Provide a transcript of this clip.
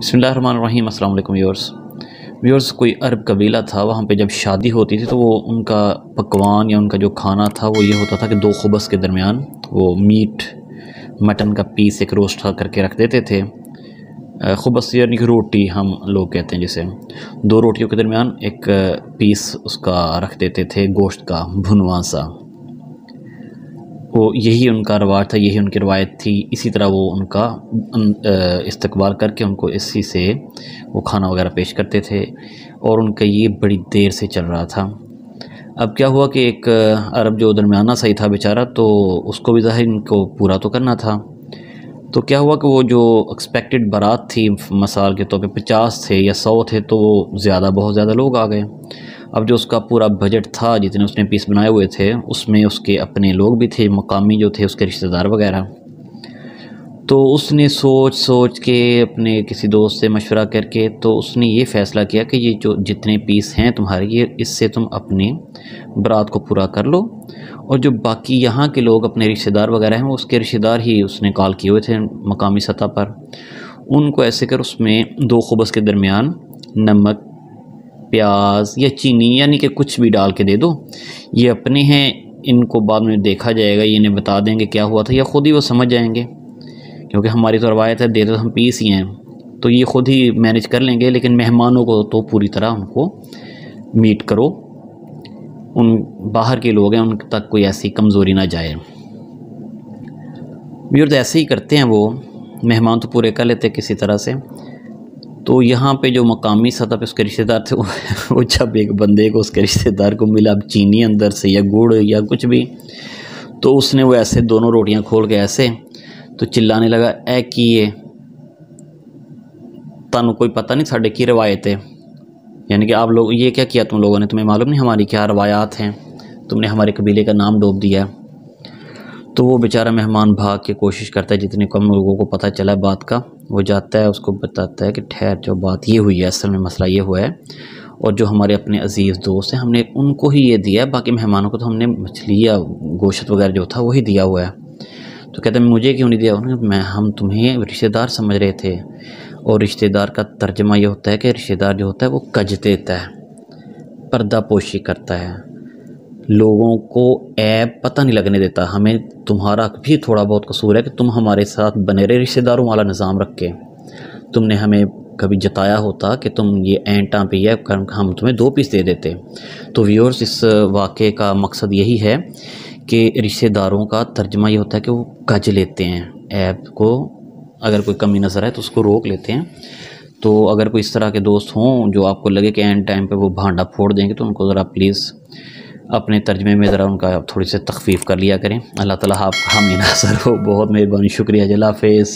बिस्मिल्लाहिर्रहमानिर्रहीम। अस्सलाम वालेकुम व्यूअर्स। कोई अरब कबीला था, वहाँ पे जब शादी होती थी तो वो उनका पकवान या उनका जो खाना था वो ये होता था कि दो खुबस के दरमियान वो मीट मटन का पीस एक रोस्ट करके रख देते थे। खुबस यानी कि रोटी हम लोग कहते हैं जिसे, दो रोटियों के दरमियान एक पीस उसका रख देते थे गोश्त का भुनवा सा। वो यही उनका रवाज था, यही उनकी रवायत थी। इसी तरह वो उनका इस्तकबाल करके उनको इसी से वो खाना वगैरह पेश करते थे और उनका ये बड़ी देर से चल रहा था। अब क्या हुआ कि एक अरब जो दरमियाना सही था बेचारा, तो उसको भी ज़ाहिर इनको पूरा तो करना था। तो क्या हुआ कि वो जो एक्सपेक्टेड बारात थी, मिसाल के तौर पे 50 थे या 100 थे, तो वो बहुत ज़्यादा लोग आ गए। अब जो उसका पूरा बजट था, जितने उसने पीस बनाए हुए थे, उसमें उसके अपने लोग भी थे, मकामी जो थे उसके रिश्तेदार वगैरह। तो उसने सोच सोच के अपने किसी दोस्त से मशवरा करके तो उसने ये फ़ैसला किया कि ये जो जितने पीस हैं तुम्हारे, ये इससे तुम अपनी बारात को पूरा कर लो, और जो बाकी यहाँ के लोग अपने रिश्तेदार वगैरह हैं, वो उसके रिश्तेदार ही उसने कॉल किए हुए थे मकामी सतह पर, उनको ऐसे कर उसमें दो खुबस के दरमियान नमक, प्याज या चीनी यानी कि कुछ भी डाल के दे दो। ये अपने हैं, इनको बाद में देखा जाएगा, ये इन्हें बता देंगे क्या हुआ था, या ख़ुद ही वो समझ जाएंगे, क्योंकि हमारी तो रवायत है दे दो हम पीस ही हैं, तो ये ख़ुद ही मैनेज कर लेंगे। लेकिन मेहमानों को तो पूरी तरह उनको मीट करो, उन बाहर के लोग हैं उन तक कोई ऐसी कमज़ोरी ना जाए। व्यूअर्स, तो ऐसे ही करते हैं, वो मेहमान तो पूरे कर लेते किसी तरह से। तो यहाँ पे जो मकामी सतह पे उसके रिश्तेदार थे वो जब एक बंदे को उसके रिश्तेदार को मिला चीनी अंदर से या गुड़ या कुछ भी, तो उसने वो ऐसे दोनों रोटियां खोल के ऐसे तो चिल्लाने लगा, ए की ये तानू कोई पता नहीं साढ़े की रवायत है, यानी कि आप लोग ये क्या किया तुम लोगों ने, तुम्हें मालूम नहीं हमारी क्या रवायात हैं, तुमने हमारे कबीले का नाम डूब दिया। तो वो बेचारा मेहमान भाग के कोशिश करता है, जितने कम लोगों को पता चला बात का, वो जाता है उसको बताता है कि ठहर, जो बात ये हुई है, असल में मसला ये हुआ है, और जो हमारे अपने अजीज़ दोस्त हैं हमने उनको ही ये दिया है, बाकी मेहमानों को तो हमने मछली या गोश्त वगैरह जो था वही दिया हुआ है। तो कहते हैं मुझे क्यों नहीं दिया उन्होंने, हम तुम्हें रिश्तेदार समझ रहे थे, और रिश्तेदार का तर्जमा ये होता है कि रिश्तेदार जो होता है वो कज देता है, पर्दा पोशी करता है, लोगों को ऐब पता नहीं लगने देता। हमें तुम्हारा भी थोड़ा बहुत कसूर है कि तुम हमारे साथ बने रहे, रिश्तेदारों वाला निज़ाम रख के तुमने हमें कभी जताया होता कि तुम ये एंटा पे है, हम तुम्हें 2 पीस दे देते। तो व्यूअर्स, इस वाक़े का मकसद यही है कि रिश्तेदारों का तर्जमा ये होता है कि वो कज लेते हैं, ऐब को अगर कोई कमी नज़र आए तो उसको रोक लेते हैं। तो अगर कोई इस तरह के दोस्त हों जो आपको लगे कि एंड टाइम पे वो भांडा फोड़ देंगे, तो उनको ज़रा प्लीज़ अपने तर्जमे में ज़रा उनका थोड़ी सी तख़फ़ीफ़ कर लिया करें। अल्लाह ताला आप हामी नासर हो। बहुत मेहरबानी, शुक्रिया, अल्लाह हाफ़िज़।